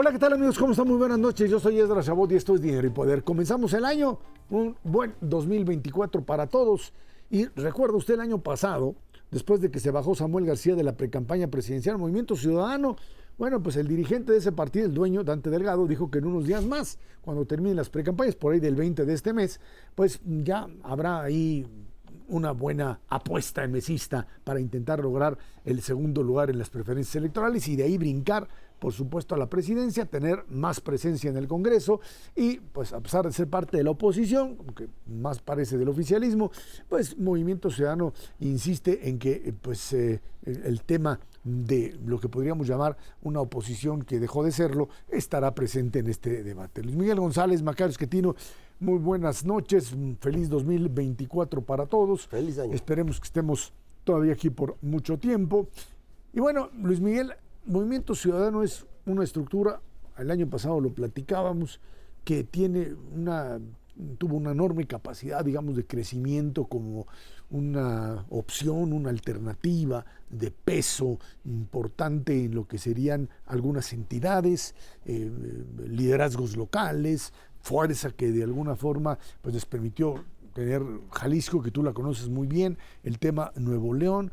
Hola, ¿qué tal amigos? ¿Cómo están? Muy buenas noches. Yo soy Esdras Chabot y esto es Dinero y Poder. Comenzamos el año, un buen 2024 para todos. Y recuerda usted el año pasado, después de que se bajó Samuel García de la precampaña presidencial Movimiento Ciudadano, bueno, pues el dirigente de ese partido, el dueño, Dante Delgado, dijo que en unos días más, cuando terminen las precampañas, por ahí del 20 de este mes, pues ya habrá ahí una buena apuesta mesista para intentar lograr el segundo lugar en las preferencias electorales y de ahí brincar, por supuesto, a la presidencia, tener más presencia en el Congreso y, pues, a pesar de ser parte de la oposición, que más parece del oficialismo, pues Movimiento Ciudadano insiste en que, pues, el tema de lo que podríamos llamar una oposición que dejó de serlo, estará presente en este debate. Luis Miguel González, Macario Esquetino, muy buenas noches, feliz 2024 para todos. Feliz año. Esperemos que estemos todavía aquí por mucho tiempo. Y bueno, Luis Miguel, Movimiento Ciudadano es una estructura, el año pasado lo platicábamos, que tuvo una enorme capacidad, digamos, de crecimiento como una opción, una alternativa de peso importante en lo que serían algunas entidades, liderazgos locales, fuerza que de alguna forma pues les permitió tener Jalisco, que tú la conoces muy bien, el tema Nuevo León,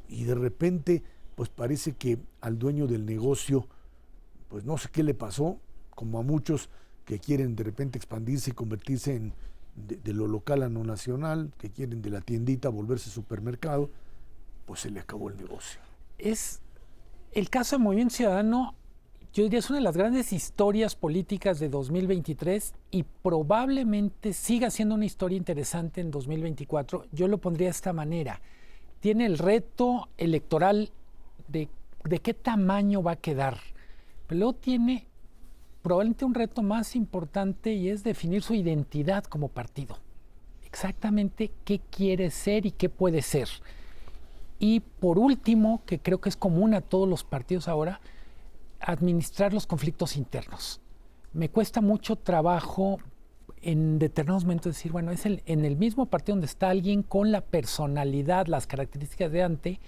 y de repente pues parece que al dueño del negocio, pues no sé qué le pasó, como a muchos que quieren de repente expandirse y convertirse en de lo local a lo nacional, que quieren de la tiendita volverse supermercado, pues se le acabó el negocio. Es el caso de Movimiento Ciudadano, yo diría, es una de las grandes historias políticas de 2023 y probablemente siga siendo una historia interesante en 2024. Yo lo pondría de esta manera. Tiene el reto electoral de qué tamaño va a quedar, pero luego tiene probablemente un reto más importante y es definir su identidad como partido. Exactamente qué quiere ser y qué puede ser. Y por último, que creo que es común a todos los partidos ahora, administrar los conflictos internos. Me cuesta mucho trabajo en determinados momentos decir, bueno, es en el mismo partido donde está alguien con la personalidad, las características de Dante,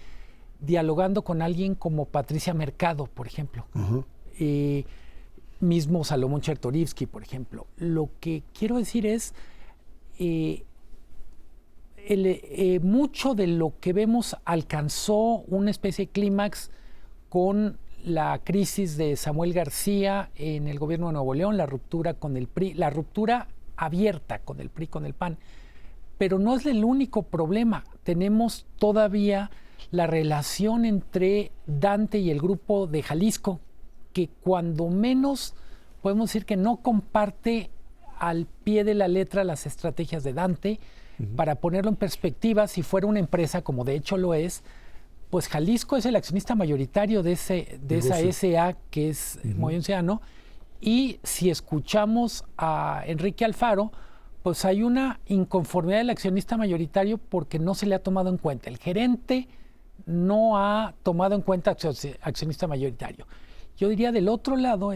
dialogando con alguien como Patricia Mercado, por ejemplo. Mismo Salomón Chertorivsky, por ejemplo. Lo que quiero decir es, mucho de lo que vemos alcanzó una especie de clímax con la crisis de Samuel García en el gobierno de Nuevo León, la ruptura con el PRI, la ruptura abierta con el PRI, con el PAN. Pero no es el único problema. Tenemos todavía la relación entre Dante y el grupo de Jalisco, que cuando menos podemos decir que no comparte al pie de la letra las estrategias de Dante. Para ponerlo en perspectiva, si fuera una empresa, como de hecho lo es, pues Jalisco es el accionista mayoritario de esa SA que es Movimiento Ciudadano, y si escuchamos a Enrique Alfaro, pues hay una inconformidad del accionista mayoritario porque no se le ha tomado en cuenta. El gerente no ha tomado en cuenta accionista mayoritario. Yo diría del otro lado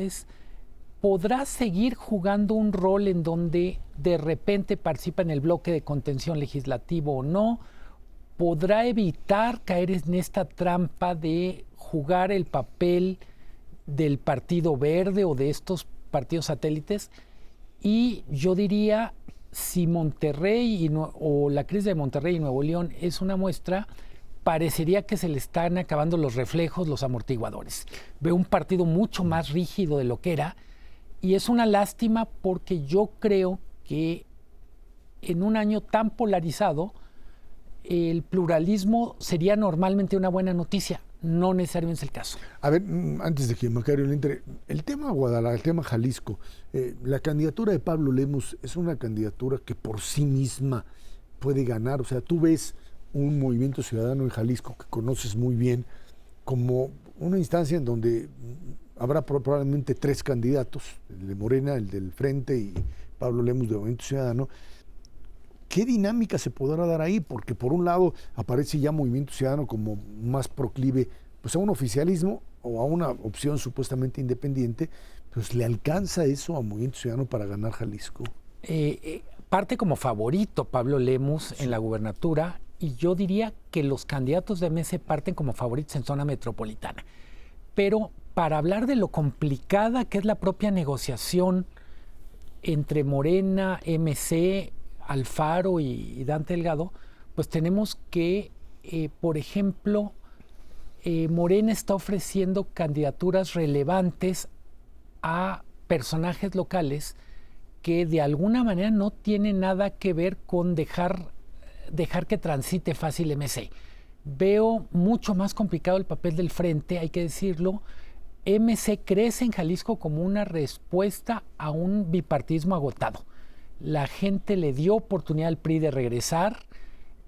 ¿podrá seguir jugando un rol en donde de repente participa en el bloque de contención legislativo o no? ¿Podrá evitar caer en esta trampa de jugar el papel del Partido Verde o de estos partidos satélites? Y yo diría, si Monterrey o la crisis de Monterrey y Nuevo León es una muestra, parecería que se le están acabando los reflejos, los amortiguadores. Veo un partido mucho más rígido de lo que era, y es una lástima porque yo creo que en un año tan polarizado, el pluralismo sería normalmente una buena noticia. No necesariamente es el caso. A ver, antes de que Macario le entre, el tema Guadalajara, el tema Jalisco, la candidatura de Pablo Lemus es una candidatura que por sí misma puede ganar. O sea, tú ves un Movimiento Ciudadano en Jalisco que conoces muy bien como una instancia en donde habrá probablemente 3 candidatos, el de Morena, el del Frente y Pablo Lemus de Movimiento Ciudadano. ¿Qué dinámica se podrá dar ahí? Porque por un lado aparece ya Movimiento Ciudadano como más proclive pues a un oficialismo o a una opción supuestamente independiente, pues ¿le alcanza eso a Movimiento Ciudadano para ganar Jalisco? Parte como favorito Pablo Lemus en la gubernatura, y yo diría que los candidatos de MS parten como favoritos en zona metropolitana. Pero para hablar de lo complicada que es la propia negociación entre Morena, MC, Alfaro y Dante Delgado, pues tenemos que, por ejemplo, Morena está ofreciendo candidaturas relevantes a personajes locales que de alguna manera no tienen nada que ver con dejar que transite fácil MC. Veo mucho más complicado el papel del Frente, hay que decirlo. MC crece en Jalisco como una respuesta a un bipartidismo agotado. La gente le dio oportunidad al PRI de regresar.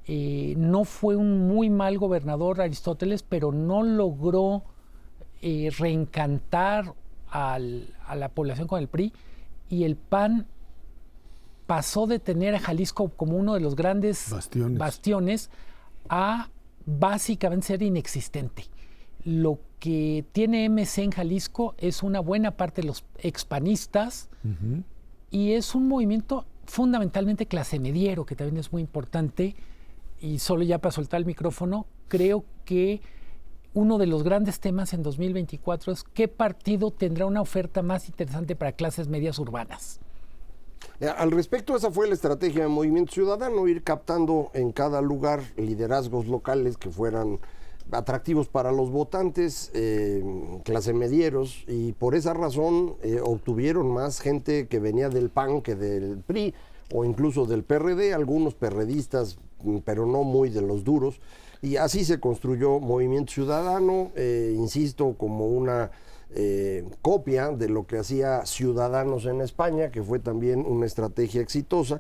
No fue un muy mal gobernador Aristóteles, pero no logró reencantar a la población con el PRI, y el PAN pasó de tener a Jalisco como uno de los grandes bastiones a básicamente ser inexistente. Lo que tiene MC en Jalisco es una buena parte de los expanistas, y es un movimiento fundamentalmente clase mediero, que también es muy importante. Y solo ya para soltar el micrófono, creo que uno de los grandes temas en 2024 es qué partido tendrá una oferta más interesante para clases medias urbanas. Al respecto, esa fue la estrategia de Movimiento Ciudadano, ir captando en cada lugar liderazgos locales que fueran atractivos para los votantes, clase medieros, y por esa razón obtuvieron más gente que venía del PAN que del PRI o incluso del PRD, algunos perredistas, pero no muy de los duros, y así se construyó Movimiento Ciudadano, insisto, como una copia de lo que hacía Ciudadanos en España, que fue también una estrategia exitosa.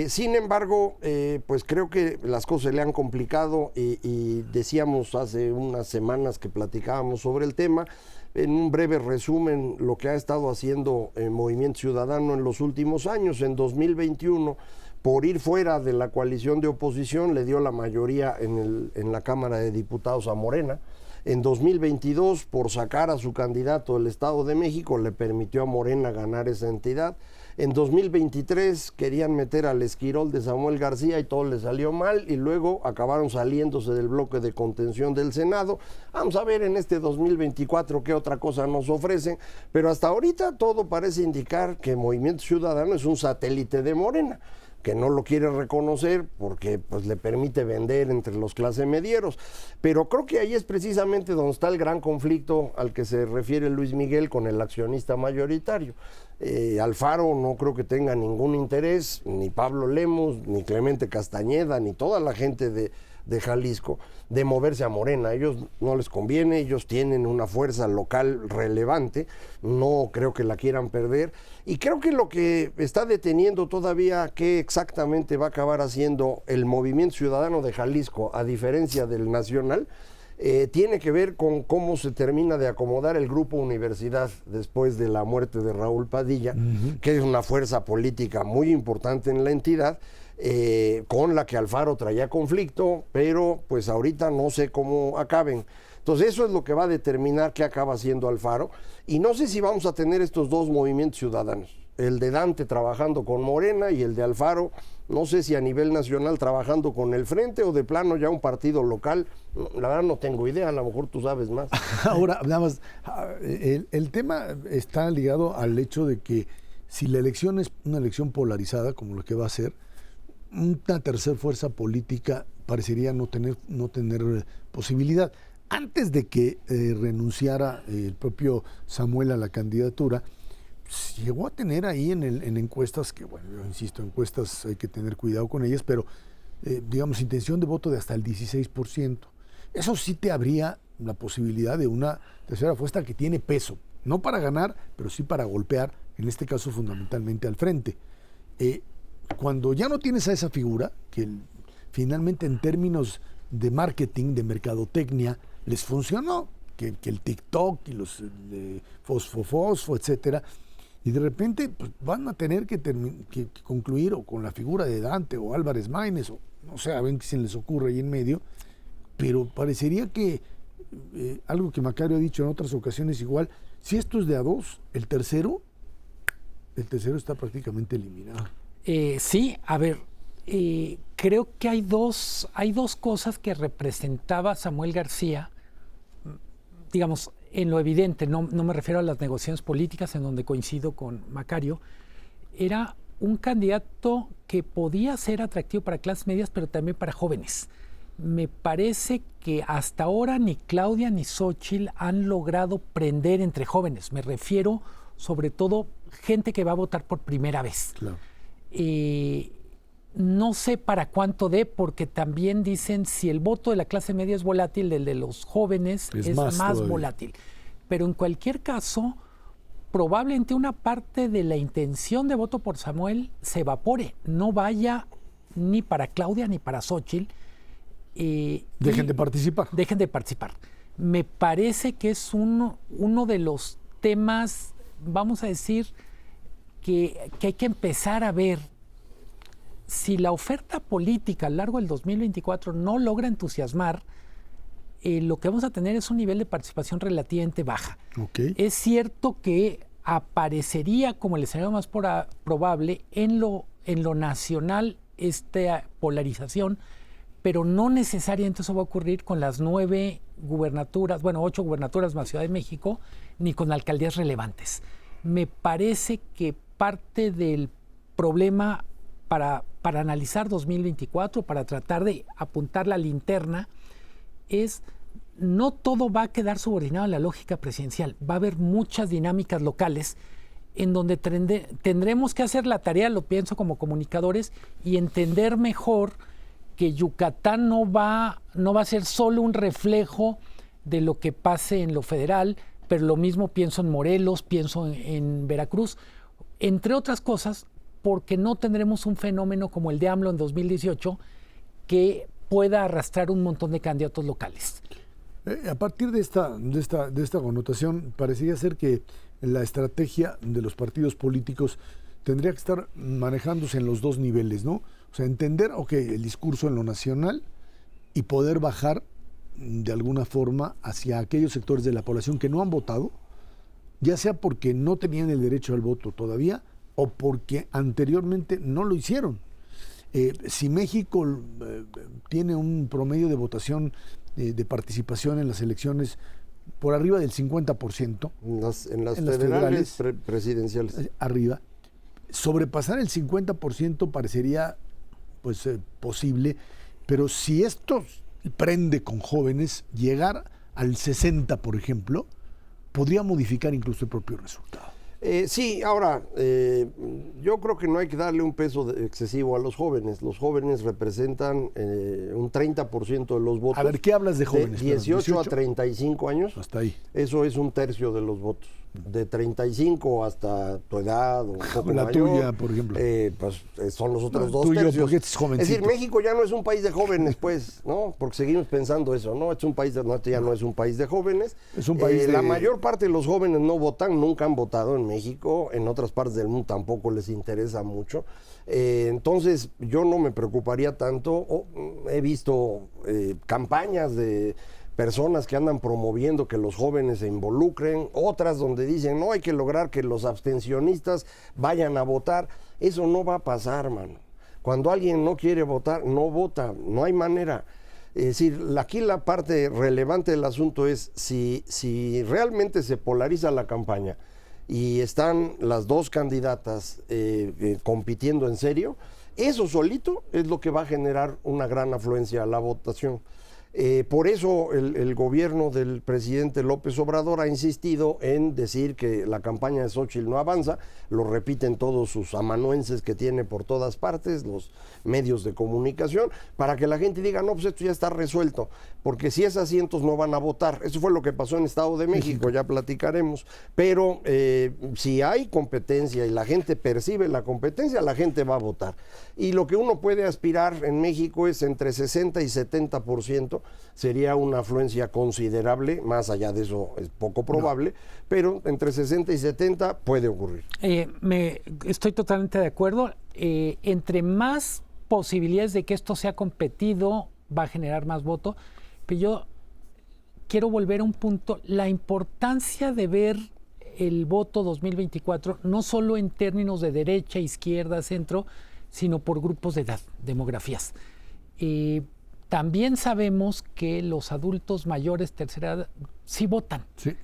Sin embargo, pues creo que las cosas le han complicado, y decíamos hace unas semanas que platicábamos sobre el tema. En un breve resumen, lo que ha estado haciendo Movimiento Ciudadano en los últimos años. En 2021, por ir fuera de la coalición de oposición, le dio la mayoría en la Cámara de Diputados a Morena. En 2022, por sacar a su candidato del Estado de México, le permitió a Morena ganar esa entidad. En 2023 querían meter al Esquirol de Samuel García y todo le salió mal, y luego acabaron saliéndose del bloque de contención del Senado. Vamos a ver en este 2024 qué otra cosa nos ofrecen, pero hasta ahorita todo parece indicar que Movimiento Ciudadano es un satélite de Morena, que no lo quiere reconocer porque pues le permite vender entre los clase medieros. Pero creo que ahí es precisamente donde está el gran conflicto al que se refiere Luis Miguel con el accionista mayoritario. Alfaro no creo que tenga ningún interés, ni Pablo Lemos, ni Clemente Castañeda, ni toda la gente de Jalisco, de moverse a Morena. A ellos no les conviene, ellos tienen una fuerza local relevante, no creo que la quieran perder, y creo que lo que está deteniendo todavía qué exactamente va a acabar haciendo el Movimiento Ciudadano de Jalisco, a diferencia del nacional, tiene que ver con cómo se termina de acomodar el Grupo Universidad después de la muerte de Raúl Padilla, que es una fuerza política muy importante en la entidad, con la que Alfaro traía conflicto, pero pues ahorita no sé cómo acaben. Entonces eso es lo que va a determinar qué acaba haciendo Alfaro, y no sé si vamos a tener estos dos movimientos ciudadanos, el de Dante trabajando con Morena y el de Alfaro, no sé si a nivel nacional trabajando con el Frente o de plano ya un partido local. La verdad no tengo idea, a lo mejor tú sabes más. Ahora, nada más, el tema está ligado al hecho de que si la elección es una elección polarizada, como lo que va a ser, una tercera fuerza política parecería no tener posibilidad. Antes de que renunciara el propio Samuel a la candidatura, pues, llegó a tener ahí en encuestas, que bueno, yo insisto, encuestas hay que tener cuidado con ellas, pero digamos, intención de voto de hasta el 16%. Eso sí te abría la posibilidad de una tercera fuerza que tiene peso, no para ganar, pero sí para golpear, en este caso fundamentalmente al Frente. Cuando ya no tienes a esa figura, que finalmente en términos de marketing, de mercadotecnia, les funcionó, que el TikTok y los de fosfo, etcétera, y de repente pues, van a tener que concluir o con la figura de Dante o Álvarez Maínez, o no sé, a ver qué se les ocurre ahí en medio, pero parecería que algo que Macario ha dicho en otras ocasiones igual, si esto es de a dos, el tercero está prácticamente eliminado. Sí, a ver, creo que hay dos cosas que representaba Samuel García, digamos, en lo evidente, no me refiero a las negociaciones políticas, en donde coincido con Macario, era un candidato que podía ser atractivo para clases medias, pero también para jóvenes. Me parece que hasta ahora ni Claudia ni Xóchitl han logrado prender entre jóvenes. Me refiero sobre todo gente que va a votar por primera vez. Claro. No sé para cuánto dé, porque también dicen si el voto de la clase media es volátil, el de los jóvenes es más volátil. Pero en cualquier caso, probablemente una parte de la intención de voto por Samuel se evapore, no vaya ni para Claudia ni para Xóchitl. Dejen de participar. Dejen de participar. Me parece que es uno de los temas, vamos a decir, que hay que empezar a ver. Si la oferta política a lo largo del 2024 no logra entusiasmar, lo que vamos a tener es un nivel de participación relativamente baja. Okay. Es cierto que aparecería como el escenario más probable en lo nacional esta polarización, pero no necesariamente eso va a ocurrir con las 9 gubernaturas, 8 gubernaturas más Ciudad de México, ni con alcaldías relevantes. Me parece que parte del problema para analizar 2024, para tratar de apuntar la linterna, es no todo va a quedar subordinado a la lógica presidencial. Va a haber muchas dinámicas locales en donde tendremos que hacer la tarea, lo pienso como comunicadores, y entender mejor que Yucatán no va a ser solo un reflejo de lo que pase en lo federal, pero lo mismo pienso en Morelos, pienso en Veracruz, entre otras cosas, porque no tendremos un fenómeno como el de AMLO en 2018 que pueda arrastrar un montón de candidatos locales. A partir de esta connotación, parecería ser que la estrategia de los partidos políticos tendría que estar manejándose en los dos niveles, ¿no? O sea, entender, el discurso en lo nacional y poder bajar de alguna forma hacia aquellos sectores de la población que no han votado, ya sea porque no tenían el derecho al voto todavía o porque anteriormente no lo hicieron. Si México tiene un promedio de votación de participación en las elecciones por arriba del 50%, en las federales presidenciales, arriba, sobrepasar el 50% parecería posible, pero si esto prende con jóvenes, llegar al 60%, por ejemplo, podría modificar incluso el propio resultado. Sí, ahora, yo creo que no hay que darle un peso excesivo a los jóvenes. Los jóvenes representan un 30% de los votos. A ver, ¿qué hablas de jóvenes? De 18 a 35 años. Hasta ahí. Eso es un tercio de los votos. De 35 hasta tu edad o un poco la mayor, tuya, por ejemplo. Son los otros dos tuyo, tercios. porque es jovencito. Es decir, México ya no es un país de jóvenes, pues, ¿no? Porque seguimos pensando eso, ¿no? Es un país ya no es un país de jóvenes. Es un país La mayor parte de los jóvenes no votan, nunca han votado en México. En otras partes del mundo tampoco les interesa mucho. Entonces, yo no me preocuparía tanto. He visto campañas de personas que andan promoviendo que los jóvenes se involucren, otras donde dicen, no, hay que lograr que los abstencionistas vayan a votar. Eso no va a pasar, mano. Cuando alguien no quiere votar, no vota, no hay manera. Es decir, aquí la parte relevante del asunto es si realmente se polariza la campaña y están las dos candidatas compitiendo en serio, eso solito es lo que va a generar una gran afluencia a la votación. Por eso el gobierno del presidente López Obrador ha insistido en decir que la campaña de Xóchitl no avanza, lo repiten todos sus amanuenses que tiene por todas partes, los medios de comunicación, para que la gente diga, no, pues esto ya está resuelto, porque si es así, entonces no van a votar. Eso fue lo que pasó en Estado de México, ya platicaremos, pero si hay competencia y la gente percibe la competencia, la gente va a votar. Y lo que uno puede aspirar en México es entre 60 y 70%, sería una afluencia considerable, más allá de eso es poco probable, pero entre 60 y 70 puede ocurrir. Estoy totalmente de acuerdo. Entre más posibilidades de que esto sea competido, va a generar más voto. Pero yo quiero volver a un punto, la importancia de ver el voto 2024, no solo en términos de derecha, izquierda, centro, sino por grupos de edad, demografías. También sabemos que los adultos mayores, tercera edad, sí votan. Sí.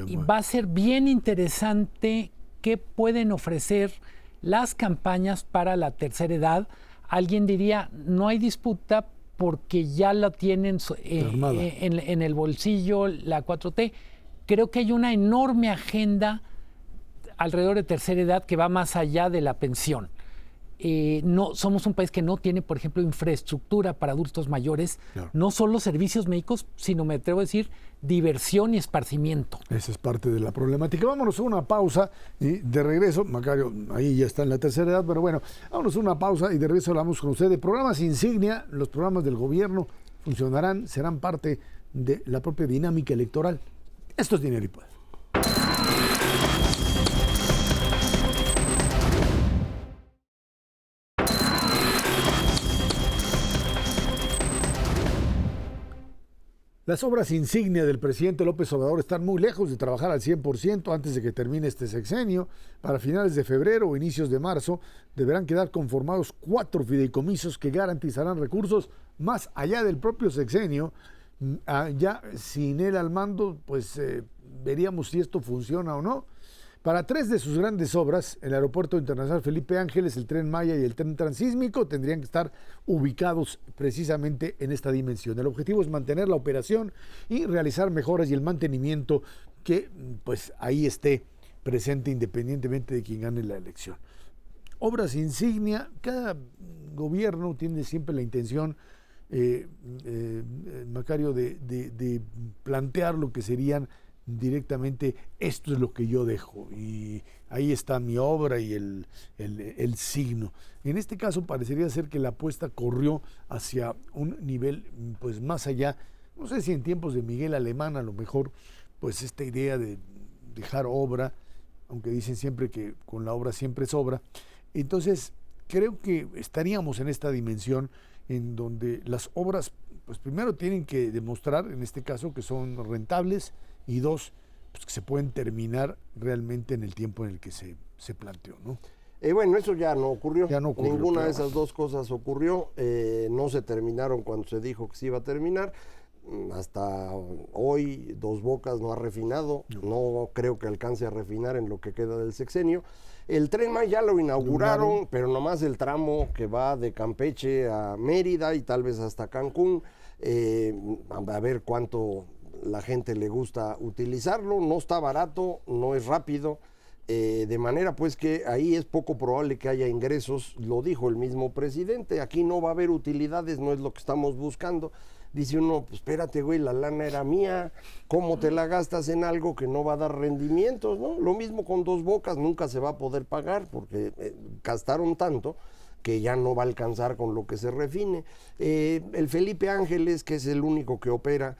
Y va a ser bien interesante qué pueden ofrecer las campañas para la tercera edad. Alguien diría, no hay disputa porque ya la tienen en el bolsillo la 4T. Creo que hay una enorme agenda alrededor de tercera edad que va más allá de la pensión. No, somos un país que no tiene, por ejemplo, infraestructura para adultos mayores, claro. No solo servicios médicos, sino, me atrevo a decir, diversión y esparcimiento. Esa es parte de la problemática. Vámonos a una pausa y de regreso, Macario, ahí ya está en la tercera edad, pero bueno, vámonos a una pausa y de regreso hablamos con usted de programas insignia. Los programas del gobierno funcionarán, serán parte de la propia dinámica electoral. Esto es Dinero y Poder. Las obras insignia del presidente López Obrador están muy lejos de trabajar al 100% antes de que termine este sexenio. Para finales de febrero o inicios de marzo deberán quedar conformados 4 fideicomisos que garantizarán recursos más allá del propio sexenio. Ya sin él al mando, pues veríamos si esto funciona o no. Para 3 de sus grandes obras, el Aeropuerto Internacional Felipe Ángeles, el Tren Maya y el Tren Transísmico, tendrían que estar ubicados precisamente en esta dimensión. El objetivo es mantener la operación y realizar mejoras y el mantenimiento que pues ahí esté presente independientemente de quién gane la elección. Obras insignia, cada gobierno tiene siempre la intención, Macario, de plantear lo que serían directamente, esto es lo que yo dejo y ahí está mi obra y el signo. En este caso parecería ser que la apuesta corrió hacia un nivel pues más allá, no sé si en tiempos de Miguel Alemán a lo mejor, pues esta idea de dejar obra, aunque dicen siempre que con la obra siempre sobra. Entonces creo que estaríamos en esta dimensión en donde las obras pues primero tienen que demostrar en este caso que son rentables y 2, pues que se pueden terminar realmente en el tiempo en el que se planteó, ¿no? Bueno, eso ya no ocurrió. Ninguna claro. de esas dos cosas ocurrió. No se terminaron cuando se dijo que se iba a terminar. Hasta hoy Dos Bocas no ha refinado. No creo que alcance a refinar en lo que queda del sexenio. El Tren Maya ya lo inauguraron, pero nomás el tramo que va de Campeche a Mérida y tal vez hasta Cancún. A ver cuánto la gente le gusta utilizarlo. No está barato, no es rápido. De manera pues que ahí es poco probable que haya ingresos, lo dijo el mismo presidente, aquí no va a haber utilidades, no es lo que estamos buscando. Dice uno, pues espérate güey, la lana era mía, ¿cómo te la gastas en algo que no va a dar rendimientos? ¿No? Lo mismo con Dos Bocas, nunca se va a poder pagar porque gastaron tanto que ya no va a alcanzar con lo que se refine. El Felipe Ángeles, que es el único que opera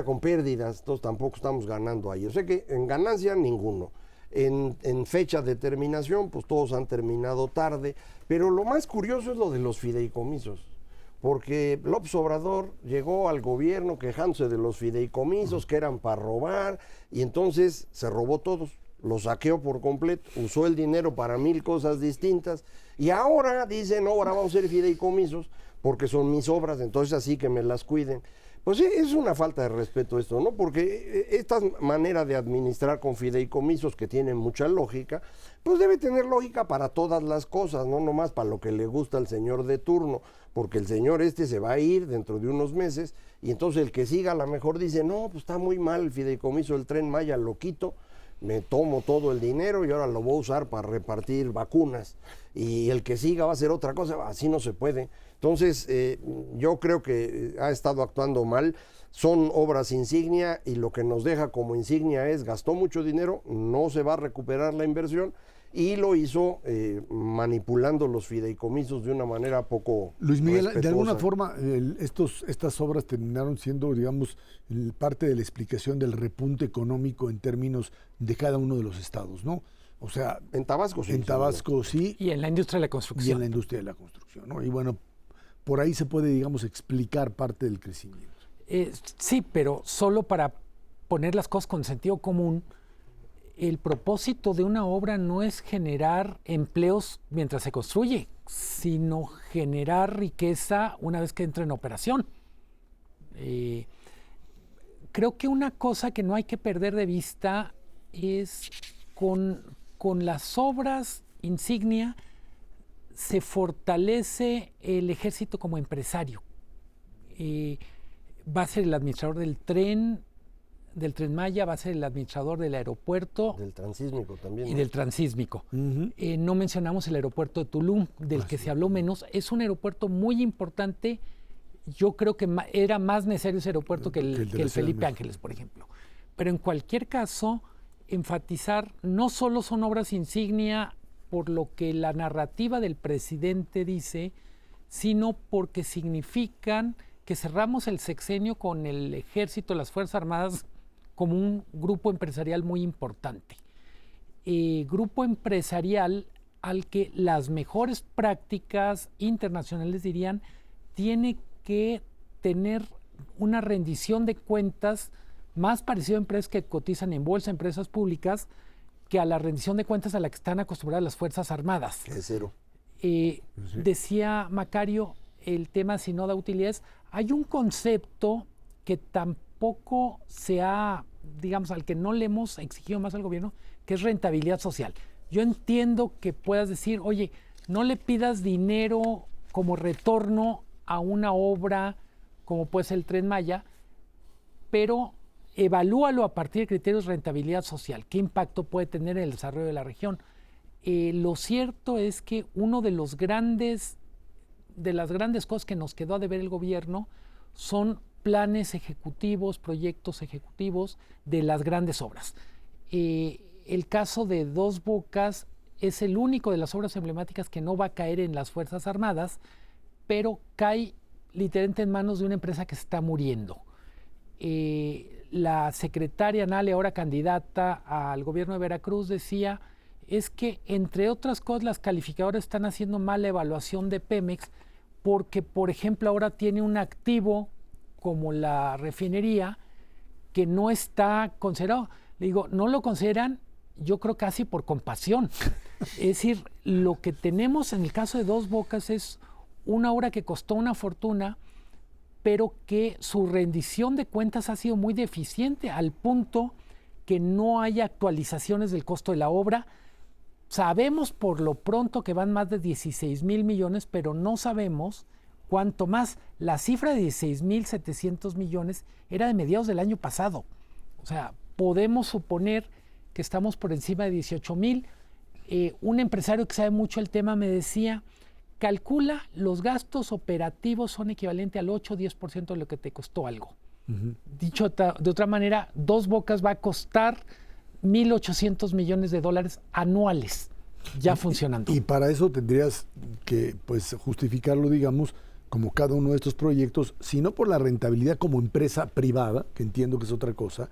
con pérdidas, entonces tampoco estamos ganando ahí. O sea que en ganancia ninguno. En fecha de terminación, pues todos han terminado tarde, pero lo más curioso es lo de los fideicomisos, porque López Obrador llegó al gobierno quejándose de los fideicomisos que eran para robar, y entonces se robó todos, los saqueó por completo, usó el dinero para 1000 cosas distintas, y ahora dicen, ahora vamos a hacer fideicomisos, porque son mis obras, entonces así que me las cuiden. Pues sí, es una falta de respeto esto, ¿no? Porque esta manera de administrar con fideicomisos que tienen mucha lógica, pues debe tener lógica para todas las cosas, no nomás para lo que le gusta al señor de turno, porque el señor se va a ir dentro de unos meses y entonces el que siga a lo mejor dice, no, pues está muy mal el fideicomiso del Tren Maya, lo quito, me tomo todo el dinero y ahora lo voy a usar para repartir vacunas y el que siga va a hacer otra cosa, así no se puede. Entonces, yo creo que ha estado actuando mal, son obras insignia y lo que nos deja como insignia es gastó mucho dinero, no se va a recuperar la inversión y lo hizo manipulando los fideicomisos de una manera poco Luis Miguel, respetuosa. de alguna forma estas obras terminaron siendo, digamos, parte de la explicación del repunte económico en términos de cada uno de los estados, ¿no? O sea, en Tabasco sí. En Tabasco sí. Y en la industria de la construcción. Y en la industria de la construcción, ¿no? Y bueno, por ahí se puede, digamos, explicar parte del crecimiento. Sí, pero solo para poner las cosas con sentido común, el propósito de una obra no es generar empleos mientras se construye, sino generar riqueza una vez que entra en operación. creo que una cosa que no hay que perder de vista es con las obras insignia se fortalece el ejército como empresario. Va a ser el administrador del Tren Maya, va a ser el administrador del aeropuerto. Del transísmico también. Y del transísmico. No mencionamos el aeropuerto de Tulum, del que se habló menos. Es un aeropuerto muy importante. Yo creo que era más necesario ese aeropuerto que el Felipe Ángeles, por ejemplo. Pero en cualquier caso, enfatizar, no solo son obras insignia por lo que la narrativa del presidente dice, sino porque significan que cerramos el sexenio con el ejército, las Fuerzas Armadas, como un grupo empresarial muy importante. Grupo empresarial al que las mejores prácticas internacionales dirían tiene que tener una rendición de cuentas más parecida a empresas que cotizan en bolsa, empresas públicas, que a la rendición de cuentas a la que están acostumbradas las Fuerzas Armadas. Es cero. Decía Macario, el tema si no da utilidades. Hay un concepto que tampoco se ha, digamos, al que no le hemos exigido más al gobierno, que es rentabilidad social. Yo entiendo que puedas decir, oye, no le pidas dinero como retorno a una obra como puede ser el Tren Maya, pero evalúalo a partir de criterios de rentabilidad social. ¿Qué impacto puede tener en el desarrollo de la región? Lo cierto es que uno de las grandes cosas que nos quedó a deber el gobierno son planes ejecutivos, proyectos ejecutivos de las grandes obras. El caso de Dos Bocas es el único de las obras emblemáticas que no va a caer en las Fuerzas Armadas, pero cae literalmente en manos de una empresa que se está muriendo. La secretaria Nale, ahora candidata al gobierno de Veracruz, decía es que, entre otras cosas, las calificadoras están haciendo mala evaluación de Pemex porque, por ejemplo, ahora tiene un activo como la refinería que no está considerado. Le digo, no lo consideran, yo creo casi por compasión. Es decir, lo que tenemos en el caso de Dos Bocas es una obra que costó una fortuna, pero que su rendición de cuentas ha sido muy deficiente, al punto que no hay actualizaciones del costo de la obra. Sabemos por lo pronto que van más de 16,000 millones, pero no sabemos cuánto más. La cifra de 16,700 millones era de mediados del año pasado. O sea, podemos suponer que estamos por encima de 18,000. Un empresario que sabe mucho el tema me decía, calcula los gastos operativos son equivalente al 8 o 10% de lo que te costó algo. Dicho de otra manera, Dos Bocas va a costar 1,800 millones de dólares anuales ya funcionando. Y para eso tendrías que justificarlo, digamos, como cada uno de estos proyectos, si no por la rentabilidad como empresa privada, que entiendo que es otra cosa,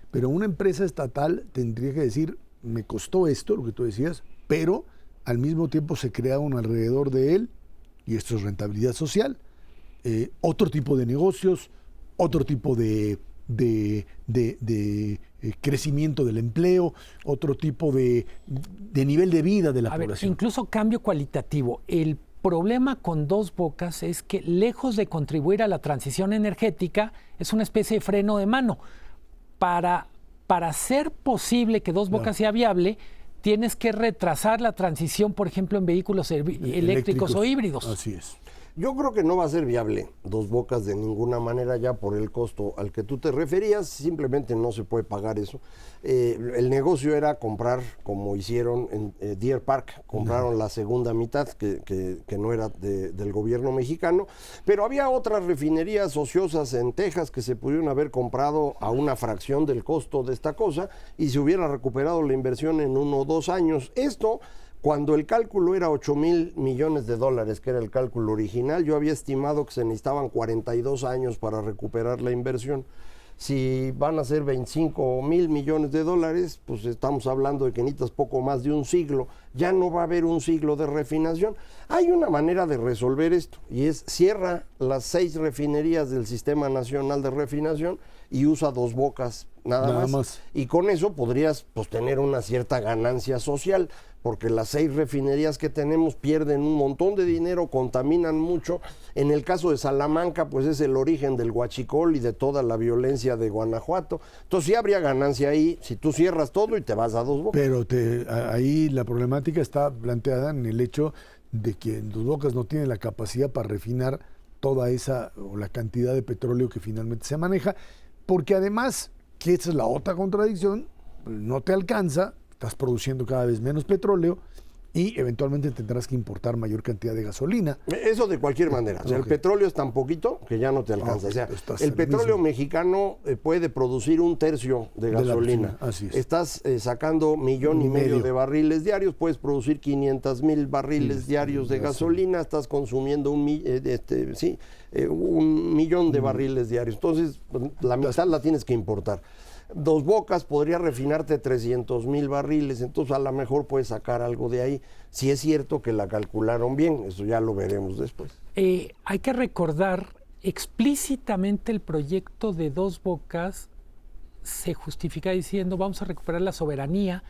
pero una empresa estatal tendría que decir, me costó esto, lo que tú decías, pero al mismo tiempo se crea uno alrededor de él, y esto es rentabilidad social, otro tipo de negocios, otro tipo de crecimiento del empleo, otro tipo de nivel de vida de la población. Incluso cambio cualitativo. El problema con Dos Bocas es que, lejos de contribuir a la transición energética, es una especie de freno de mano. Para hacer posible que Dos Bocas sea viable, tienes que retrasar la transición, por ejemplo, en vehículos eléctricos o híbridos. Así es. Yo creo que no va a ser viable Dos Bocas de ninguna manera ya por el costo al que tú te referías, simplemente no se puede pagar eso. El negocio era comprar, como hicieron en Deer Park, compraron la segunda mitad que no era del gobierno mexicano, pero había otras refinerías ociosas en Texas que se pudieron haber comprado a una fracción del costo de esta cosa y se hubiera recuperado la inversión en 1 o 2 años. Esto, cuando el cálculo era 8,000 millones de dólares, que era el cálculo original, yo había estimado que se necesitaban 42 años para recuperar la inversión. Si van a ser 25,000 millones de dólares, pues estamos hablando de que necesitas poco más de un siglo. Ya no va a haber un siglo de refinación. Hay una manera de resolver esto, y es cierra las 6 refinerías del Sistema Nacional de Refinación y usa Dos Bocas nada más. Y con eso podrías tener una cierta ganancia social. porque las 6 refinerías que tenemos pierden un montón de dinero, contaminan mucho. En el caso de Salamanca, pues es el origen del huachicol y de toda la violencia de Guanajuato. Entonces sí habría ganancia ahí si tú cierras todo y te vas a Dos Bocas. Pero ahí la problemática está planteada en el hecho de que Dos Bocas no tiene la capacidad para refinar toda esa o la cantidad de petróleo que finalmente se maneja, porque además, que esa es la otra contradicción, no te alcanza, estás produciendo cada vez menos petróleo y eventualmente tendrás que importar mayor cantidad de gasolina. Eso de cualquier manera. O sea, el petróleo es tan poquito que ya no te alcanza. O sea, el petróleo mexicano puede producir 1/3 de gasolina. Así es. Estás sacando 1,5 millones de barriles diarios, puedes producir 500,000 barriles diarios de gasolina, estás consumiendo 1,000,000 de barriles diarios. Entonces, la mitad la tienes que importar. Dos Bocas podría refinarte 300,000 barriles, entonces a lo mejor puedes sacar algo de ahí. Si es cierto que la calcularon bien, eso ya lo veremos después. Hay que recordar explícitamente el proyecto de Dos Bocas se justifica diciendo vamos a recuperar la soberanía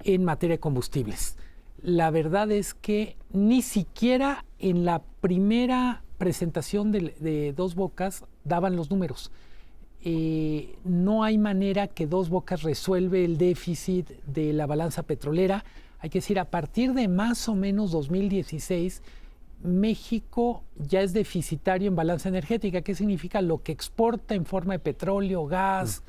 en materia de combustibles. La verdad es que ni siquiera en la primera presentación de Dos Bocas daban los números. No hay manera que Dos Bocas resuelve el déficit de la balanza petrolera. Hay que decir, a partir de más o menos 2016, México ya es deficitario en balanza energética. ¿Qué significa? Lo que exporta en forma de petróleo, gas,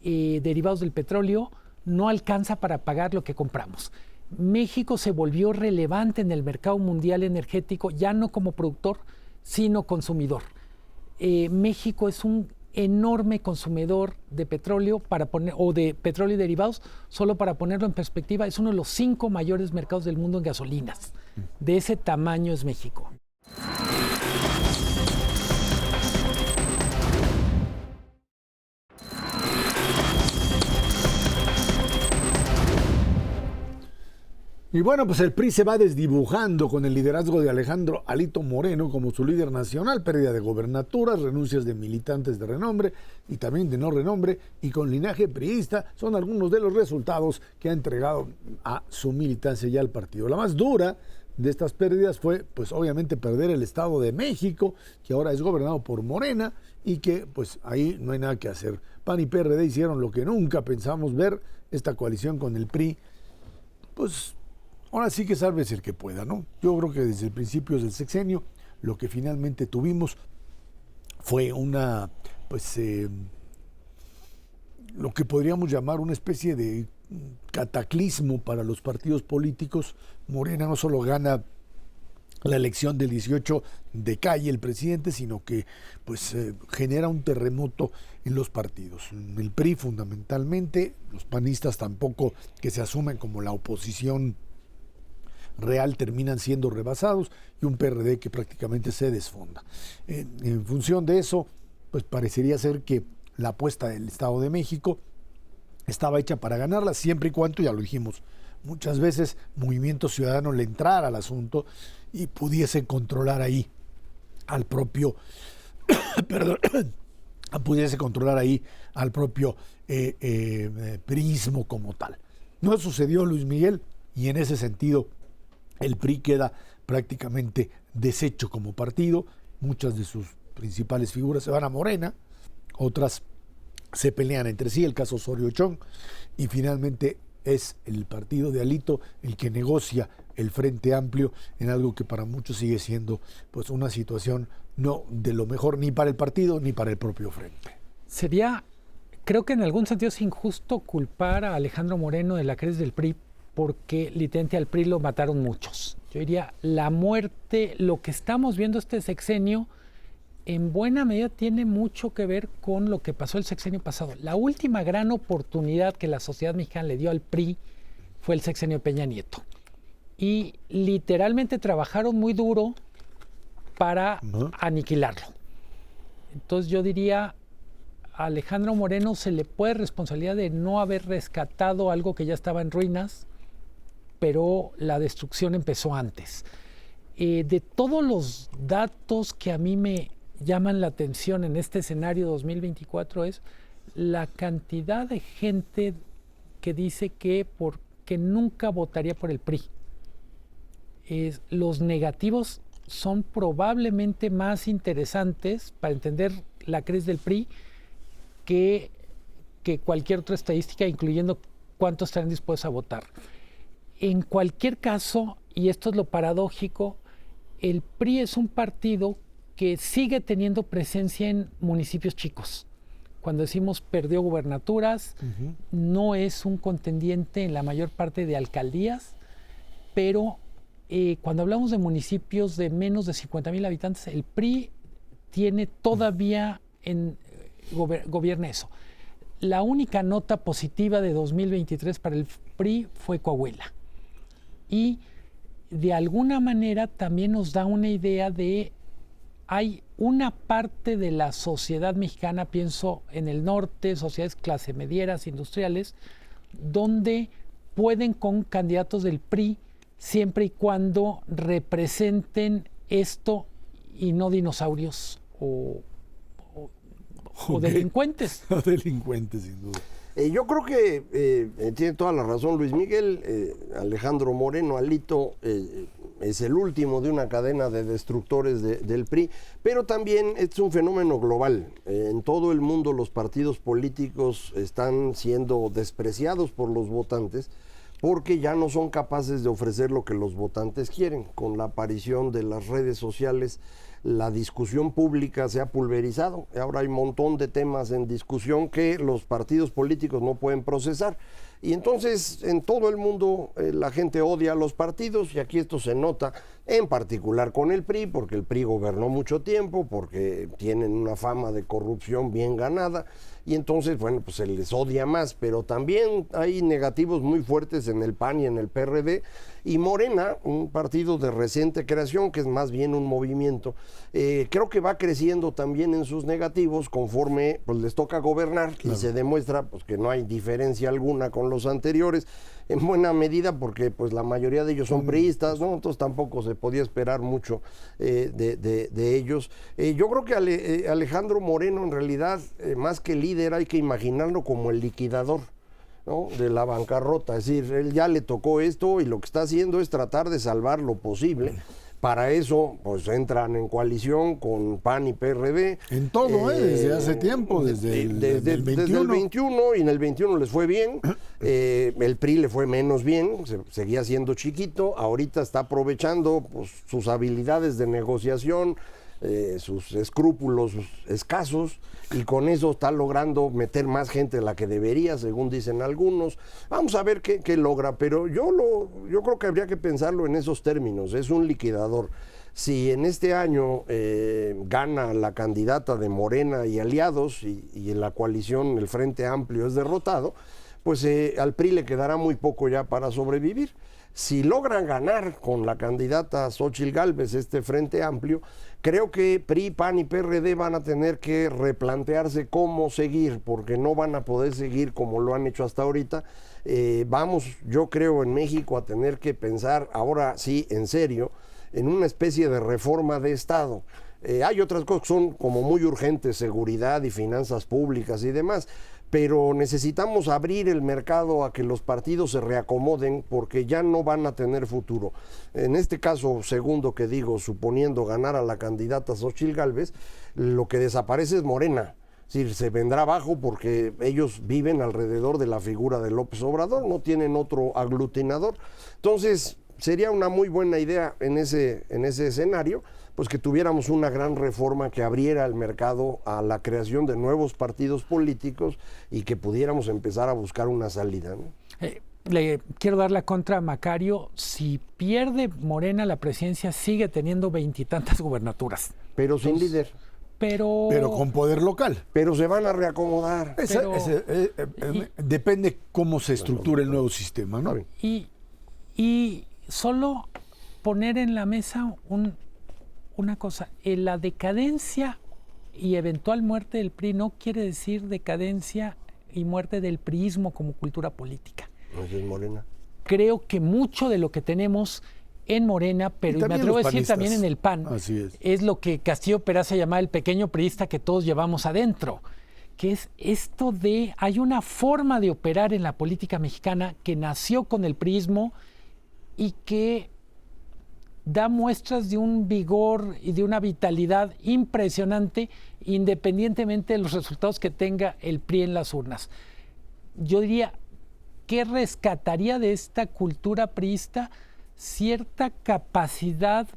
derivados del petróleo, no alcanza para pagar lo que compramos. México se volvió relevante en el mercado mundial energético, ya no como productor, sino consumidor. México es un enorme consumidor de petróleo o de petróleo y derivados. Solo para ponerlo en perspectiva, es uno de los 5 mayores mercados del mundo en gasolinas. De ese tamaño es México. Y bueno, pues el PRI se va desdibujando con el liderazgo de Alejandro Alito Moreno como su líder nacional, pérdida de gobernaturas, renuncias de militantes de renombre y también de no renombre, y con linaje priista, son algunos de los resultados que ha entregado a su militancia y al partido. La más dura de estas pérdidas fue, pues obviamente, perder el Estado de México, que ahora es gobernado por Morena, y que pues ahí no hay nada que hacer. PAN y PRD hicieron lo que nunca pensamos ver, esta coalición con el PRI, pues ahora sí que sálvese el que pueda, ¿no? Yo creo que desde el principio del sexenio lo que finalmente tuvimos fue una, pues, lo que podríamos llamar una especie de cataclismo para los partidos políticos. Morena no solo gana la elección del 18 de calle el presidente, sino que pues genera un terremoto en los partidos. En el PRI fundamentalmente, los panistas tampoco, que se asumen como la oposición real, terminan siendo rebasados, y un PRD que prácticamente se desfonda. En función de eso, pues parecería ser que la apuesta del Estado de México estaba hecha para ganarla, siempre y cuando, ya lo dijimos muchas veces, Movimiento Ciudadano le entrara al asunto y pudiese controlar ahí al propio pudiese controlar ahí al propio priismo como tal. No sucedió, Luis Miguel, y en ese sentido el PRI queda prácticamente deshecho como partido. Muchas de sus principales figuras se van a Morena, otras se pelean entre sí, el caso Osorio Chong, y finalmente es el partido de Alito el que negocia el Frente Amplio en algo que para muchos sigue siendo pues una situación no de lo mejor ni para el partido ni para el propio Frente. Sería, creo que en algún sentido es injusto culpar a Alejandro Moreno de la crisis del PRI, porque literalmente al PRI lo mataron muchos. Yo diría, la muerte, lo que estamos viendo este sexenio, en buena medida tiene mucho que ver con lo que pasó el sexenio pasado. La última gran oportunidad que la sociedad mexicana le dio al PRI fue el sexenio de Peña Nieto. Y literalmente trabajaron muy duro para aniquilarlo. Entonces yo diría, a Alejandro Moreno se le puede responsabilidad de no haber rescatado algo que ya estaba en ruinas, pero la destrucción empezó antes. De todos los datos que a mí me llaman la atención en este escenario 2024 es la cantidad de gente que dice que que nunca votaría por el PRI. Los negativos son probablemente más interesantes para entender la crisis del PRI que cualquier otra estadística, incluyendo cuántos estarán dispuestos a votar. En cualquier caso, y esto es lo paradójico, el PRI es un partido que sigue teniendo presencia en municipios chicos. Cuando decimos perdió gubernaturas, no es un contendiente en la mayor parte de alcaldías, pero cuando hablamos de municipios de menos de 50,000 habitantes, el PRI tiene todavía gobierna eso. La única nota positiva de 2023 para el PRI fue Coahuila. Y de alguna manera también nos da una idea de hay una parte de la sociedad mexicana, pienso en el norte, sociedades clase medieras, industriales, donde pueden con candidatos del PRI siempre y cuando representen esto y no dinosaurios o delincuentes. O delincuentes, sin duda. Yo creo que tiene toda la razón Luis Miguel. Alejandro Moreno, Alito, es el último de una cadena de destructores del PRI, pero también es un fenómeno global. En todo el mundo los partidos políticos están siendo despreciados por los votantes porque ya no son capaces de ofrecer lo que los votantes quieren. Con la aparición de las redes sociales, la discusión pública se ha pulverizado. Ahora hay un montón de temas en discusión que los partidos políticos no pueden procesar. Y entonces en todo el mundo la gente odia a los partidos, y aquí esto se nota en particular con el PRI, porque el PRI gobernó mucho tiempo, porque tienen una fama de corrupción bien ganada, y entonces, bueno, pues se les odia más, pero también hay negativos muy fuertes en el PAN y en el PRD, y Morena, un partido de reciente creación, que es más bien un movimiento, creo que va creciendo también en sus negativos conforme pues les toca gobernar, claro. Y se demuestra pues que no hay diferencia alguna con los anteriores, en buena medida porque pues la mayoría de ellos son priistas, ¿no? Entonces tampoco se podía esperar mucho de ellos. Yo creo que Alejandro Moreno en realidad, más que líder, hay que imaginarlo como el liquidador, ¿no? De la bancarrota. Es decir, él ya le tocó esto y lo que está haciendo es tratar de salvar lo posible. Para eso, pues entran en coalición con PAN y PRD. En todo, desde hace tiempo, desde el 21. Desde el 21, y en el 21 les fue bien. El PRI le fue menos bien, seguía siendo chiquito. Ahorita está aprovechando pues, sus habilidades de negociación, sus escrúpulos escasos, y con eso está logrando meter más gente de la que debería, según dicen algunos. Vamos a ver qué logra, pero yo creo que habría que pensarlo en esos términos. Es un liquidador. Si en este año gana la candidata de Morena y aliados, y en la coalición el Frente Amplio es derrotado, pues al PRI le quedará muy poco ya para sobrevivir. Si logran ganar con la candidata Xóchitl Gálvez este Frente Amplio, creo que PRI, PAN y PRD van a tener que replantearse cómo seguir, porque no van a poder seguir como lo han hecho hasta ahorita. Vamos, yo creo, en México a tener que pensar, ahora sí, en serio, en una especie de reforma de Estado. Hay otras cosas que son como muy urgentes, seguridad y finanzas públicas y demás, pero necesitamos abrir el mercado a que los partidos se reacomoden, porque ya no van a tener futuro. En este caso segundo que digo, suponiendo ganar a la candidata Xóchitl Gálvez, lo que desaparece es Morena. Es decir, se vendrá abajo porque ellos viven alrededor de la figura de López Obrador, no tienen otro aglutinador. Entonces sería una muy buena idea en ese escenario, pues que tuviéramos una gran reforma que abriera el mercado a la creación de nuevos partidos políticos y que pudiéramos empezar a buscar una salida, ¿no? Le quiero dar la contra a Macario. Si pierde Morena la presidencia, sigue teniendo 20 y tantas gubernaturas. Pero sin líder. Pero con poder local. Pero se van a reacomodar. Depende cómo se estructure el nuevo sistema, ¿no? Y solo poner en la mesa una cosa, la decadencia y eventual muerte del PRI no quiere decir decadencia y muerte del priismo como cultura política. ¿No es Morena? Creo que mucho de lo que tenemos en Morena, pero me atrevo a decir también en el PAN, así es lo que Castillo Peraza llamaba el pequeño priista que todos llevamos adentro, que es esto de, hay una forma de operar en la política mexicana que nació con el priismo y que da muestras de un vigor y de una vitalidad impresionante independientemente de los resultados que tenga el PRI en las urnas. Yo diría, ¿qué rescataría de esta cultura priista? Cierta capacidad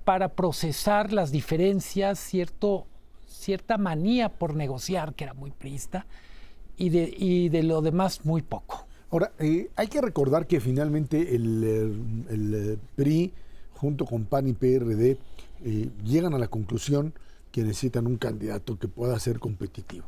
para procesar las diferencias, cierta manía por negociar, que era muy priista, y de lo demás muy poco. Ahora, hay que recordar que finalmente el PRI, junto con PAN y PRD, llegan a la conclusión que necesitan un candidato que pueda ser competitivo.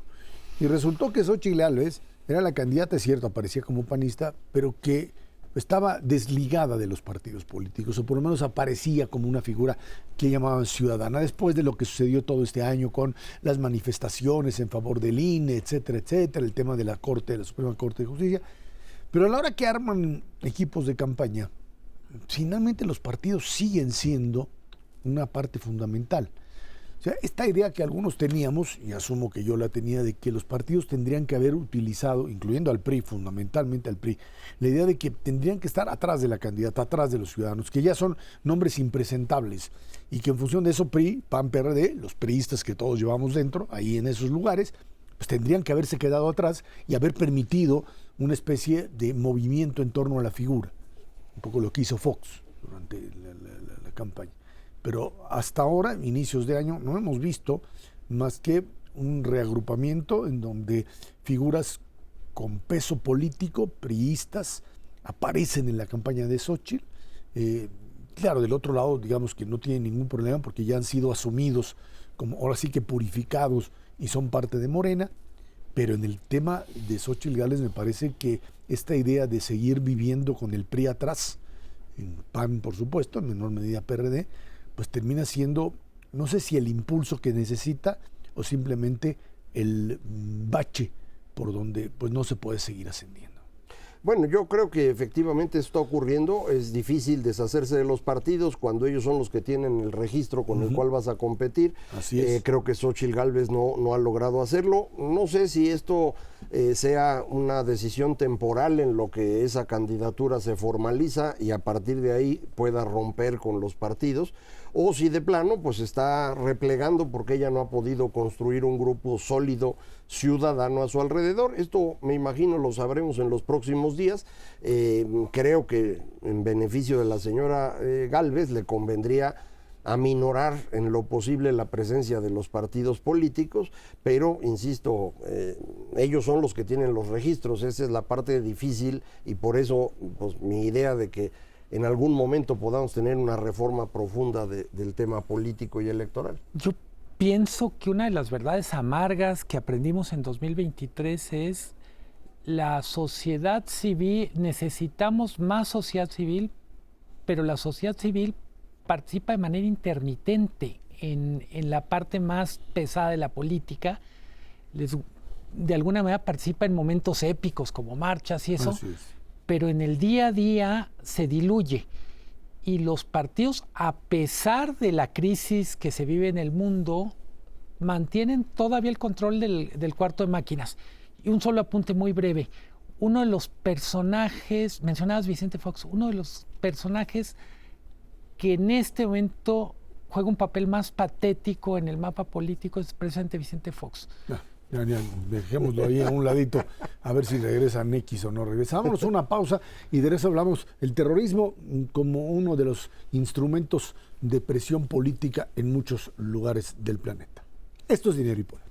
Y resultó que Xóchitl Gálvez era la candidata, es cierto, aparecía como panista, pero que estaba desligada de los partidos políticos, o por lo menos aparecía como una figura que llamaban ciudadana, después de lo que sucedió todo este año con las manifestaciones en favor del INE, etcétera, etcétera, el tema de la Suprema Corte de Justicia. Pero a la hora que arman equipos de campaña, finalmente los partidos siguen siendo una parte fundamental. O sea, esta idea que algunos teníamos, y asumo que yo la tenía, de que los partidos tendrían que haber utilizado, incluyendo al PRI, fundamentalmente al PRI, la idea de que tendrían que estar atrás de la candidata, atrás de los ciudadanos, que ya son nombres impresentables, y que en función de eso PRI, PAN, PRD, los priistas que todos llevamos dentro, ahí en esos lugares, pues tendrían que haberse quedado atrás y haber permitido una especie de movimiento en torno a la figura, un poco lo que hizo Fox durante la campaña. Pero hasta ahora, inicios de año, no hemos visto más que un reagrupamiento en donde figuras con peso político, priistas, aparecen en la campaña de Xóchitl. Claro, del otro lado, digamos que no tienen ningún problema porque ya han sido asumidos, como ahora sí que purificados, y son parte de Morena. Pero en el tema de Xóchitl Gálvez me parece que esta idea de seguir viviendo con el PRI atrás, en PAN por supuesto, en menor medida PRD, pues termina siendo, no sé si el impulso que necesita o simplemente el bache por donde pues no se puede seguir ascendiendo. Bueno, yo creo que efectivamente está ocurriendo. Es difícil deshacerse de los partidos cuando ellos son los que tienen el registro con el cual vas a competir. Así es. Creo que Xóchitl Gálvez no ha logrado hacerlo. No sé si esto sea una decisión temporal en lo que esa candidatura se formaliza y a partir de ahí pueda romper con los partidos, o si de plano pues está replegando porque ella no ha podido construir un grupo sólido ciudadano a su alrededor. Esto me imagino lo sabremos en los próximos días. Creo que en beneficio de la señora Gálvez le convendría aminorar en lo posible la presencia de los partidos políticos, pero insisto, ellos son los que tienen los registros. Esa es la parte difícil y por eso pues, mi idea de que en algún momento podamos tener una reforma profunda del tema político y electoral. Yo pienso que una de las verdades amargas que aprendimos en 2023 es la sociedad civil. Necesitamos más sociedad civil, pero la sociedad civil participa de manera intermitente en la parte más pesada de la política. De alguna manera participa en momentos épicos como marchas y eso, pero en el día a día se diluye. Y los partidos, a pesar de la crisis que se vive en el mundo, mantienen todavía el control del cuarto de máquinas. Y un solo apunte muy breve. Uno de los personajes, mencionabas Vicente Fox, uno de los personajes que en este momento juega un papel más patético en el mapa político es precisamente Vicente Fox. Ya, dejémoslo ahí a un ladito, a ver si regresan X o no regresa. Vámonos a una pausa y de eso hablamos el terrorismo como uno de los instrumentos de presión política en muchos lugares del planeta. Esto es Dinero y Poder.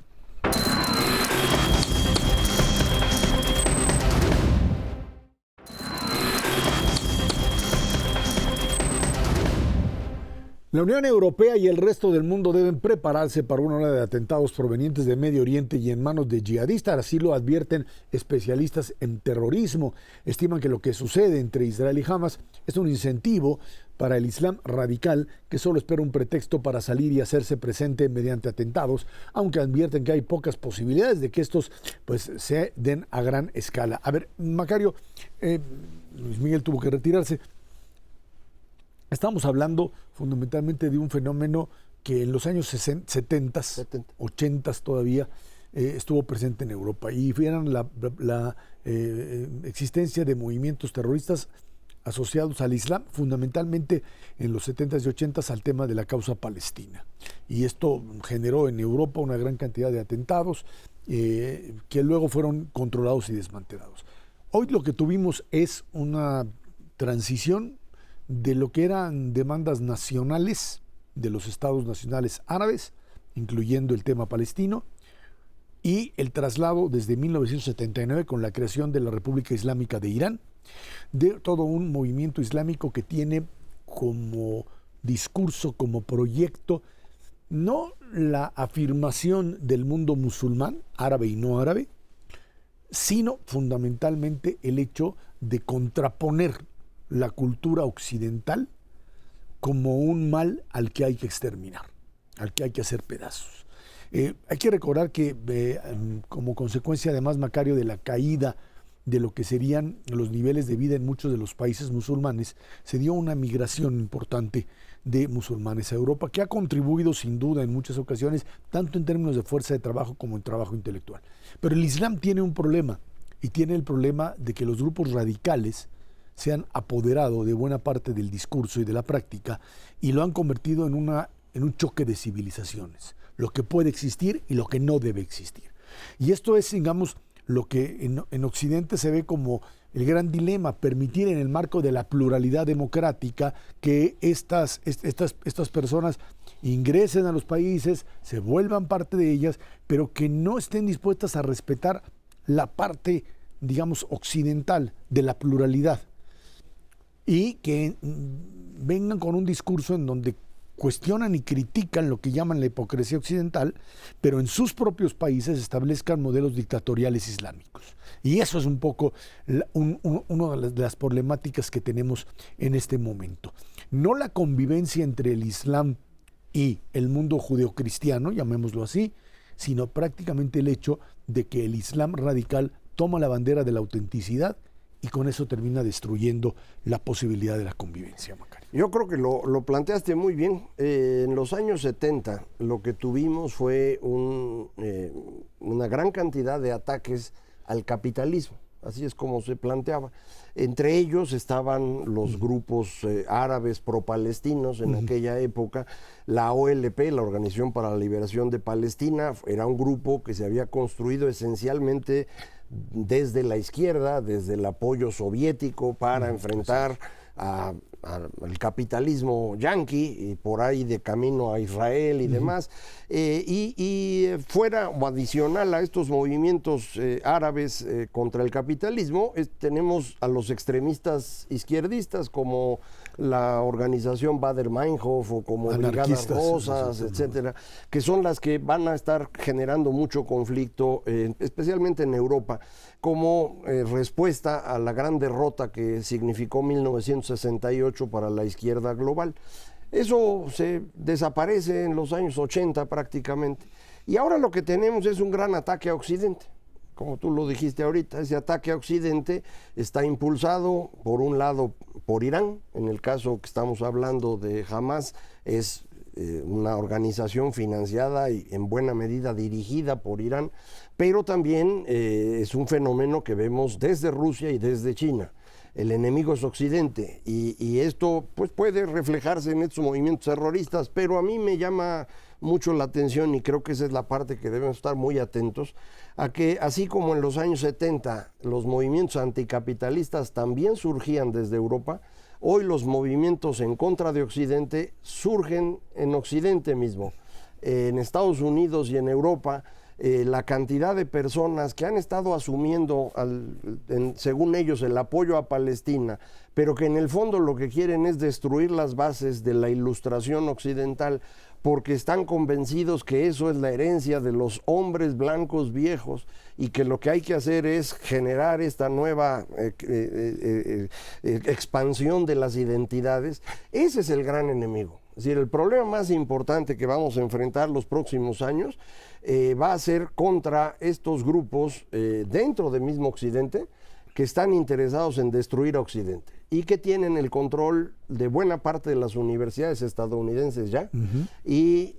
La Unión Europea y el resto del mundo deben prepararse para una ola de atentados provenientes de Medio Oriente y en manos de yihadistas, así lo advierten especialistas en terrorismo. Estiman que lo que sucede entre Israel y Hamas es un incentivo para el Islam radical que solo espera un pretexto para salir y hacerse presente mediante atentados, aunque advierten que hay pocas posibilidades de que estos pues se den a gran escala. A ver, Macario, Luis Miguel tuvo que retirarse. Estamos hablando fundamentalmente de un fenómeno que en los años 70, 80 todavía, estuvo presente en Europa y eran la existencia de movimientos terroristas asociados al Islam, fundamentalmente en los 70s y 80s al tema de la causa palestina. Y esto generó en Europa una gran cantidad de atentados que luego fueron controlados y desmantelados. Hoy lo que tuvimos es una transición de lo que eran demandas nacionales de los estados nacionales árabes, incluyendo el tema palestino, y el traslado desde 1979 con la creación de la República Islámica de Irán, de todo un movimiento islámico que tiene como discurso, como proyecto, no la afirmación del mundo musulmán, árabe y no árabe, sino fundamentalmente el hecho de contraponer la cultura occidental como un mal al que hay que exterminar, al que hay que hacer pedazos. Hay que recordar que como consecuencia además, Macario, de la caída de lo que serían los niveles de vida en muchos de los países musulmanes, se dio una migración importante de musulmanes a Europa, que ha contribuido sin duda en muchas ocasiones, tanto en términos de fuerza de trabajo como en trabajo intelectual. Pero el Islam tiene un problema, y tiene el problema de que los grupos radicales se han apoderado de buena parte del discurso y de la práctica, y lo han convertido en un choque de civilizaciones, lo que puede existir y lo que no debe existir. Y esto es, digamos, lo que en Occidente se ve como el gran dilema, permitir en el marco de la pluralidad democrática que estas personas ingresen a los países, se vuelvan parte de ellas, pero que no estén dispuestas a respetar la parte, digamos, occidental de la pluralidad, y que vengan con un discurso en donde cuestionan y critican lo que llaman la hipocresía occidental, pero en sus propios países establezcan modelos dictatoriales islámicos. Y eso es un poco una de las problemáticas que tenemos en este momento. No la convivencia entre el Islam y el mundo judeocristiano, llamémoslo así, sino prácticamente el hecho de que el Islam radical toma la bandera de la autenticidad y con eso termina destruyendo la posibilidad de la convivencia, Macario. Yo creo que lo planteaste muy bien. En los años 70 lo que tuvimos fue una gran cantidad de ataques al capitalismo, así es como se planteaba. Entre ellos estaban los grupos árabes pro-palestinos en aquella época. La OLP, la Organización para la Liberación de Palestina, era un grupo que se había construido esencialmente desde la izquierda, desde el apoyo soviético para enfrentar al capitalismo yanqui, y por ahí de camino a Israel y demás, y fuera o adicional a estos movimientos árabes contra el capitalismo, tenemos a los extremistas izquierdistas como la organización Baader-Meinhof o como Brigadas Rosas, etcétera, que son las que van a estar generando mucho conflicto, especialmente en Europa, como respuesta a la gran derrota que significó 1968 para la izquierda global. Eso se desaparece en los años 80 prácticamente. Y ahora lo que tenemos es un gran ataque a Occidente. Como tú lo dijiste ahorita, ese ataque a Occidente está impulsado, por un lado, por Irán. En el caso que estamos hablando de Hamas, es una organización financiada y en buena medida dirigida por Irán, pero también es un fenómeno que vemos desde Rusia y desde China. El enemigo es Occidente, y esto pues puede reflejarse en estos movimientos terroristas, pero a mí me llama mucho la atención, y creo que esa es la parte que debemos estar muy atentos, a que así como en los años 70 los movimientos anticapitalistas también surgían desde Europa, hoy los movimientos en contra de Occidente surgen en Occidente mismo. En Estados Unidos y en Europa, la cantidad de personas que han estado asumiendo, según ellos, el apoyo a Palestina, pero que en el fondo lo que quieren es destruir las bases de la ilustración occidental, porque están convencidos que eso es la herencia de los hombres blancos viejos, y que lo que hay que hacer es generar esta nueva expansión de las identidades. Ese es el gran enemigo. Es decir, el problema más importante que vamos a enfrentar los próximos años va a ser contra estos grupos dentro del mismo Occidente, que están interesados en destruir a Occidente y que tienen el control de buena parte de las universidades estadounidenses ya, y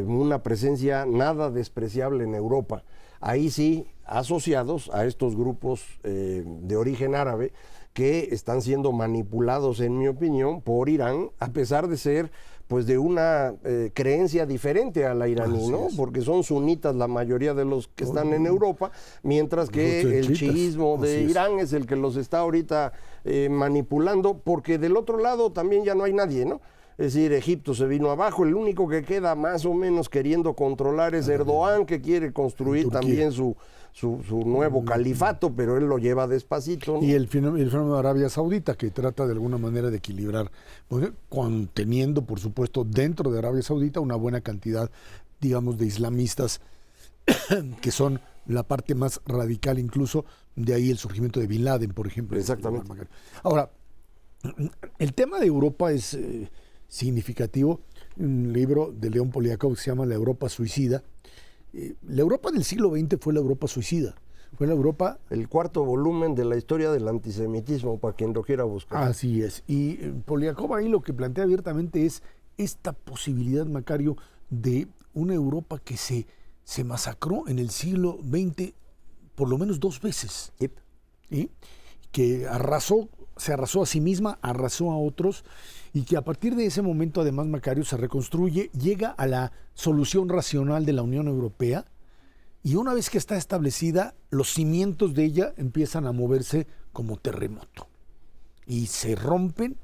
una presencia nada despreciable en Europa. ahí sí asociados a estos grupos de origen árabe que están siendo manipulados, en mi opinión, por Irán, a pesar de ser pues de una creencia diferente a la iraní, ¿no? Porque son sunitas la mayoría de los que están en Europa, mientras que el chiismo de Irán es el que los está ahorita manipulando, porque del otro lado también ya no hay nadie, ¿no? Es decir, Egipto se vino abajo, el único que queda más o menos queriendo controlar es Erdogan, que quiere construir también su nuevo califato, pero él lo lleva despacito, ¿no? Y el fenómeno de Arabia Saudita, que trata de alguna manera de equilibrar, pues, conteniendo, por supuesto, dentro de Arabia Saudita una buena cantidad, digamos, de islamistas que son la parte más radical, incluso de ahí el surgimiento de Bin Laden, por ejemplo. Exactamente. Ahora, el tema de Europa es significativo. Un libro de León Poliakov que se llama La Europa Suicida. La Europa del siglo XX fue la Europa suicida. Fue la Europa... El cuarto volumen de la historia del antisemitismo, para quien lo quiera buscar. Así es. Y Poliakov ahí lo que plantea abiertamente es esta posibilidad, Macario, de una Europa que se masacró en el siglo XX por lo menos 2 veces. Yep. ¿Sí? Que se arrasó a sí misma, arrasó a otros, y que a partir de ese momento, además, Macario, se reconstruye, llega a la solución racional de la Unión Europea, y una vez que está establecida, los cimientos de ella empiezan a moverse como terremoto. Y se rompen,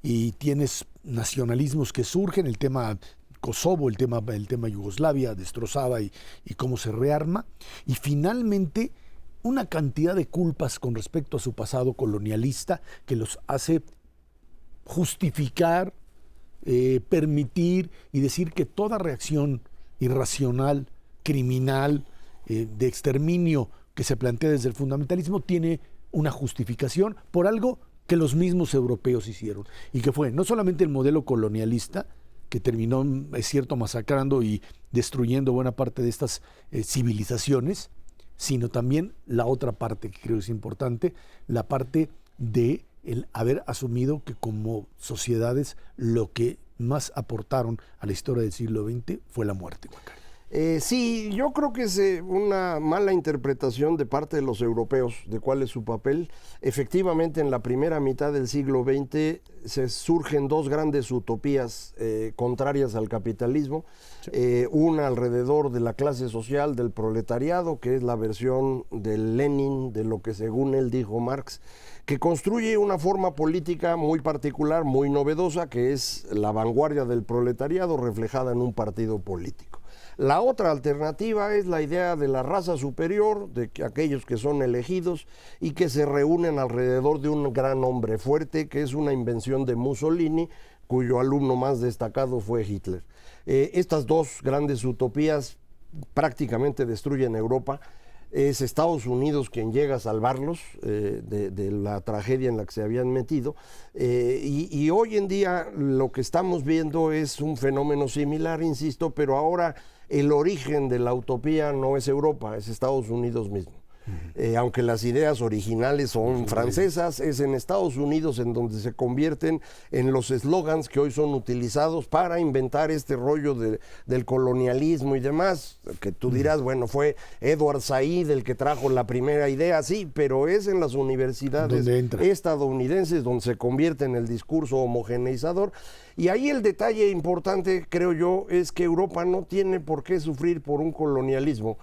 y tienes nacionalismos que surgen, el tema Kosovo, el tema Yugoslavia destrozada y cómo se rearma, y finalmente una cantidad de culpas con respecto a su pasado colonialista que los hace justificar, permitir y decir que toda reacción irracional, criminal, de exterminio que se plantea desde el fundamentalismo tiene una justificación por algo que los mismos europeos hicieron, y que fue no solamente el modelo colonialista que terminó, es cierto, masacrando y destruyendo buena parte de estas civilizaciones, sino también la otra parte que creo es importante, la parte de el haber asumido que como sociedades lo que más aportaron a la historia del siglo XX fue la muerte, Macario. Sí, yo creo que es una mala interpretación de parte de los europeos de cuál es su papel. Efectivamente, en la primera mitad del siglo XX surgen 2 grandes utopías contrarias al capitalismo. Sí. Una alrededor de la clase social, del proletariado, que es la versión de Lenin, de lo que según él dijo Marx, que construye una forma política muy particular, muy novedosa, que es la vanguardia del proletariado reflejada en un partido político. La otra alternativa es la idea de la raza superior, de que aquellos que son elegidos y que se reúnen alrededor de un gran hombre fuerte, que es una invención de Mussolini, cuyo alumno más destacado fue Hitler. Estas 2 grandes utopías prácticamente destruyen Europa. Es Estados Unidos quien llega a salvarlos de la tragedia en la que se habían metido, y hoy en día lo que estamos viendo es un fenómeno similar, insisto, pero ahora el origen de la utopía no es Europa, es Estados Unidos mismo. Aunque las ideas originales son francesas, es en Estados Unidos en donde se convierten en los eslogans que hoy son utilizados para inventar este rollo del colonialismo y demás, que tú dirás, bueno, fue Edward Said el que trajo la primera idea, sí, pero es en las universidades estadounidenses donde se convierte en el discurso homogeneizador. Y ahí el detalle importante, creo yo, es que Europa no tiene por qué sufrir por un colonialismo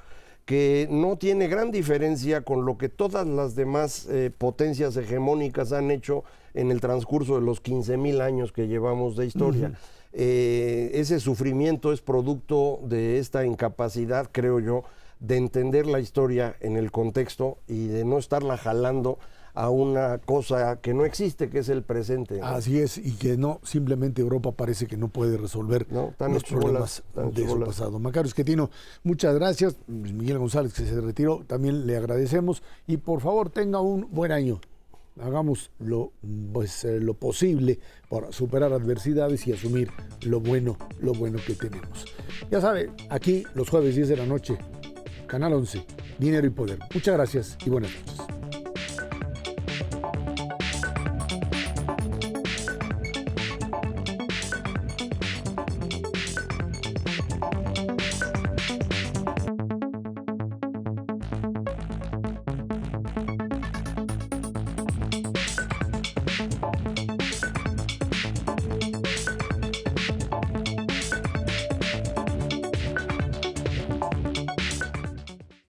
que no tiene gran diferencia con lo que todas las demás potencias hegemónicas han hecho en el transcurso de los 15,000 años que llevamos de historia. Ese sufrimiento es producto de esta incapacidad, creo yo, de entender la historia en el contexto y de no estarla jalando a una cosa que no existe, que es el presente, ¿no? Así es, y que no, simplemente Europa parece que no puede resolver los problemas de su pasado. Macario Schettino, muchas gracias. Miguel González, que se retiró, también le agradecemos, y por favor tenga un buen año. Hagamos lo posible para superar adversidades y asumir lo bueno que tenemos. Ya sabe, aquí los jueves 10 de la noche, Canal 11, Dinero y Poder. Muchas gracias y buenas noches.